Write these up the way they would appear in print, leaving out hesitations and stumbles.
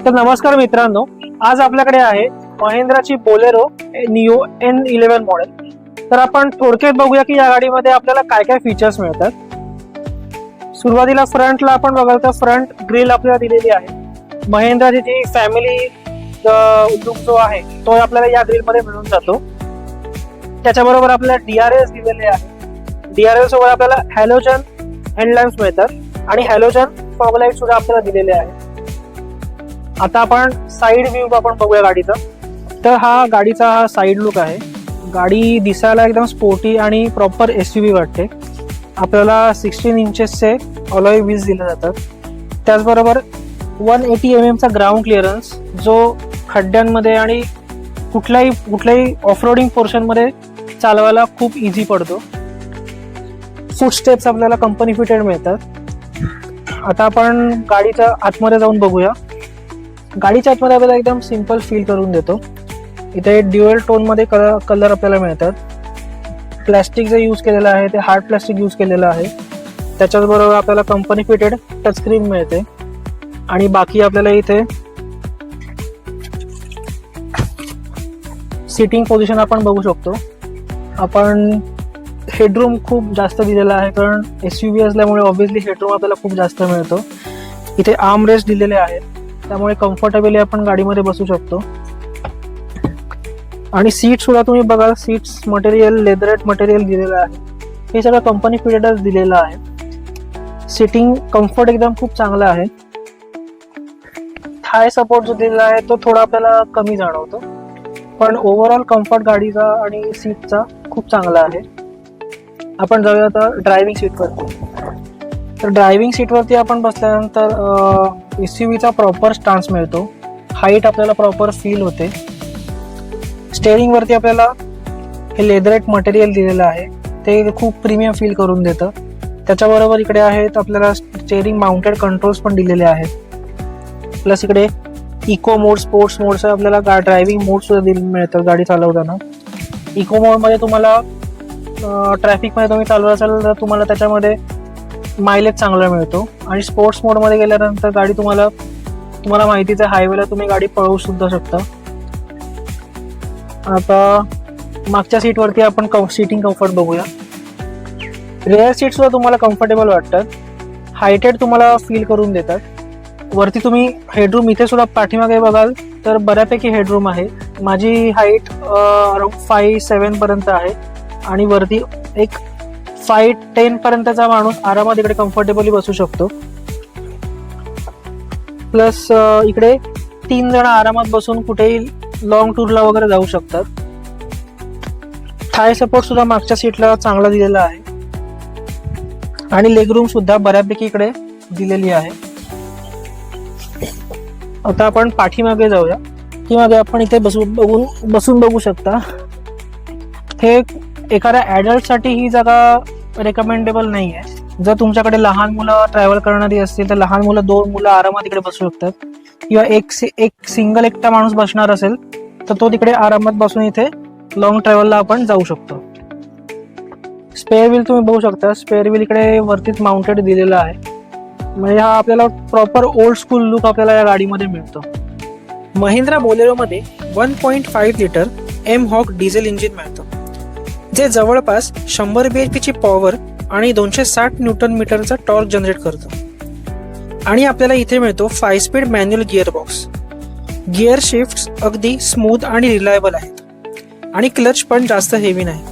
तर नमस्कार मित्रांनो, आज आपल्याकडे आहे महिंद्राची बोलेरो निओ N11 मॉडेल। तर आपण थोडक्यात बघूया की या गाडीमध्ये आपल्याला काय काय फीचर्स मिळतात। सुरुवातीला फ्रंटला आपण बघाल तर फ्रंट ग्रिल आपल्याला दिलेली आहे। महिंद्राची जी फॅमिली लुक जो आहे तो आपल्याला या ग्रिल मध्ये मिळून जातो। त्याच्याबरोबर आपल्याला DRLs दिलेले आहे। DRL सोबत आपल्याला हॅलोजन हेडलॅम्प्स मिळतात आणि हॅलोजन फॉग लाईट सुद्धा आपल्याला दिलेले आहे। आता आपण साइड व्ह्यू आपण बघूया गाडीचा। तर हा गाडीचा हा साइड लुक आहे। गाडी दिसायला एकदम स्पोर्टी आणि प्रॉपर SUV वाटते। आपल्याला 16 इंचेसचे अलॉय व्हील्स दिले जातात। त्याचबरोबर 180 mm चा ग्राउंड क्लिअरन्स जो खड्ड्यांमध्ये आणि कुठल्याही ऑफरोडिंग पोर्शन मध्ये चालवायला खूप इझी पडतो। फूट स्टेप्स आपल्याला कंपनी फिटेड मिळतात। आता आपण गाडीच्या आतमध्ये जाऊन बघूया। गाडीच्या आतमध्ये आपल्याला एकदम सिंपल फील करून देतो। इथे ड्युअल टोन मध्ये कलर आपल्याला मिळतात। प्लास्टिक जे यूज केलेलं आहे ते हार्ड प्लास्टिक यूज केलेलं आहे। त्याच्याबरोबर आपल्याला कंपनी फिटेड टच स्क्रीन मिळते आणि बाकी आपल्याला इथे सिटिंग पोझिशन आपण बघू शकतो। आपण हेडरूम खूप जास्त दिलेला आहे, कारण SUV असल्यामुळे ऑब्व्हियसली हेडरूम आपल्याला खूप जास्त मिळतो। इथे आर्म रेस्ट दिलेले आहेत, त्यामुळे कम्फर्टेबली आपण गाडीमध्ये बसू शकतो। आणि सीट सुद्धा तुम्ही बघा, सीट्स मटेरियल लेदरेट मटेरियल दिलेलं आहे। हे सगळं कंपनी फिटेडच दिलेलं आहे। सिटिंग कम्फर्ट एकदम खूप चांगला आहे। थाय सपोर्ट जो दिलेला आहे तो थोडा आपल्याला कमी जाणवतो, पण ओव्हरऑल कम्फर्ट गाडीचा आणि सीटचा खूप चांगला आहे। आपण जाऊया आता ड्रायव्हिंग सीटवरती। तर ड्रायव्हिंग सीटवरती आपण बसल्यानंतर SUVचा प्रॉपर स्टान्स मिळतो। हाईट आपल्याला प्रॉपर फील होते। स्टेअरिंग वरती आपल्याला हे लेदरेट मटेरियल दिलेलं आहे, ते खूप प्रीमियम फील करून देतं। त्याच्याबरोबर इकडे आहेत आपल्याला स्टेअरिंग माउंटेड कंट्रोल्स पण दिलेले आहेत। प्लस इकडे इको मोड, स्पोर्ट्स मोडचं आपल्याला ड्रायव्हिंग मोड सुद्धा मिळतं गाडी चालवताना। इको मोड मध्ये तुम्हाला ट्रॅफिक मध्ये तुम्ही चालवत असाल तर तुम्हाला त्याच्यामध्ये मायलेज चांगला मिळतो। आणि स्पोर्ट्स मोड मध्ये गेल्यानंतर गाडी तुम्हाला माहितीच आहे, हायवेला तुम्ही गाडी पळवू सुद्धा शकता। आता मागच्या सीट वरती आपण सीटिंग कम्फर्ट बघूया। रेअर सीट सुद्धा तुम्हाला कम्फर्टेबल वाटतात, हायटेड तुम्हाला फील करून देतात। वरती तुम्ही हेडरूम इथे सुद्धा पाठीमागे बघाल तर बऱ्यापैकी हेडरूम आहे। माझी हाईट अराउंड 5'7" पर्यंत आहे आणि वरती एक 5'10" पर्यंतचा माणूस आरामात इकडे कम्फर्टेबली बसू शकतो। प्लस इकडे 3 जण आरामात बसून कुठेही लॉंग टूरला वगैरे जाऊ शकतात। थाय सपोर्ट सुद्धा मागच्या सीटला चांगला दिलेला आहे आणि लेग रूम सुद्धा बऱ्यापैकी इकडे दिलेली आहे। आता आपण पाठीमागे जाऊया। पाठीमागे आपण इथे बसून बघू शकता। हे एखाद्या ऍडल्ट साठी ही जागा रेकमेंडेबल नाही आहे। जर तुमच्याकडे लहान मुलं ट्रॅव्हल करणारी असतील तर लहान मुलं, 2 मुलं आरामात इकडे बसू शकतात, किंवा एक सिंगल एकटा माणूस बसणार असेल तर तो तिकडे आरामात बसून इथे लॉंग ट्रॅव्हलला आपण जाऊ शकतो। स्पेअर व्हील तुम्ही बघू शकता, स्पेअर व्हील इकडे वरतीच माउंटेड दिलेला आहे। म्हणजे हा आपल्याला प्रॉपर ओल्ड स्कूल लुक आपल्याला या गाडीमध्ये मिळतो। महिंद्रा बोलेरो मध्ये 1.5 लिटर M-HOG डिझेल इंजिन मिळतं, जे जवळपास 100 bhp ची पॉवर आणि 260 न्यूटन मीटरचा टॉर्क जनरेट करतो। आणि आपल्याला इथे मिळतो 5 speed manual gear box. Gear shifts अगदी स्मूथ आणि रिलायबल आहेत आणि क्लच पण जास्त हेवी नाही,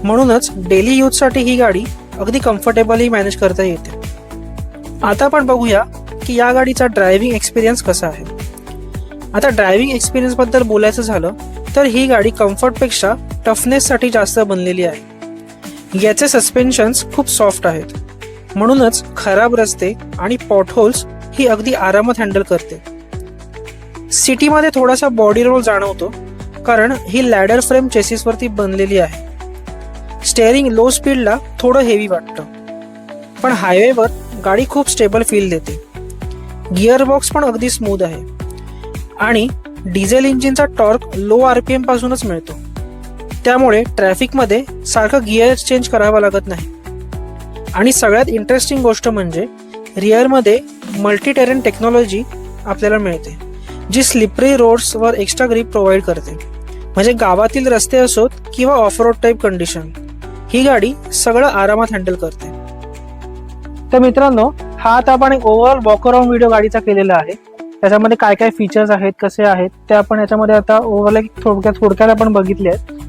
म्हणूनच डेली यूज साठी ही गाडी अगदी कम्फर्टेबली मॅनेज करता येते। आता आपण बघूया की या गाडीचा ड्रायव्हिंग एक्सपिरियन्स कसा आहे। आता ड्रायव्हिंग एक्सपिरियन्स बद्दल बोलायचं झालं तर ही गाडी कम्फर्टपेक्षा टफनेस साठी जास्त बनलेली आहे। याचे सस्पेन्शन्स खूप सॉफ्ट आहेत, म्हणूनच खराब रस्ते आणि पॉटहोल्स ही अगदी आरामात हँडल करते। सिटीमध्ये थोडासा बॉडी रोल जाणवतो, कारण ही लॅडर फ्रेम चेसिस वरती बनलेली आहे। स्टेअरिंग लो स्पीडला थोडं हेवी वाटतं, पण हायवेवर गाडी खूप स्टेबल फील देते। गिअर बॉक्स पण अगदी स्मूथ आहे आणि डिझेल इंजिनचा टॉर्क लो RPM पासूनच मिळतो, त्यामुळे ट्रॅफिकमध्ये सारखं गिअर चेंज करावा लागत नाही। आणि सगळ्यात इंटरेस्टिंग गोष्ट म्हणजे रिअरमध्ये मल्टी टेरेन टेक्नॉलॉजी आपल्याला मिळते, जी स्लिपरी रोड्सवर एक्स्ट्रा ग्रिप प्रोव्हाइड करते. म्हणजे गावातील रस्ते असोत किंवा ऑफ रोड टाईप कंडिशन, ही गाडी सगळं आरामात हँडल करते. तर मित्रांनो, हा आता आपण एक ओव्हरऑल वॉक अराउंड व्हिडिओ गाडीचा केलेला आहे. त्याच्यामध्ये काय काय फीचर्स आहेत, कसे आहेत ते आपण याच्यामध्ये आता ओव्हरऑल एक थोडक्यात आपण बघितले आहेत.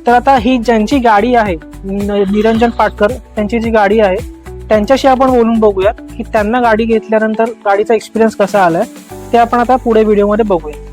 तर आता ही ज्यांची गाडी आहे, निरंजन पाटकर त्यांची जी गाडी आहे, त्यांच्याशी आपण बोलून बघूयात की त्यांना गाडी घेतल्यानंतर गाडीचा एक्सपिरियन्स कसा आलाय ते आपण आता पुढे व्हिडिओमध्ये बघूया.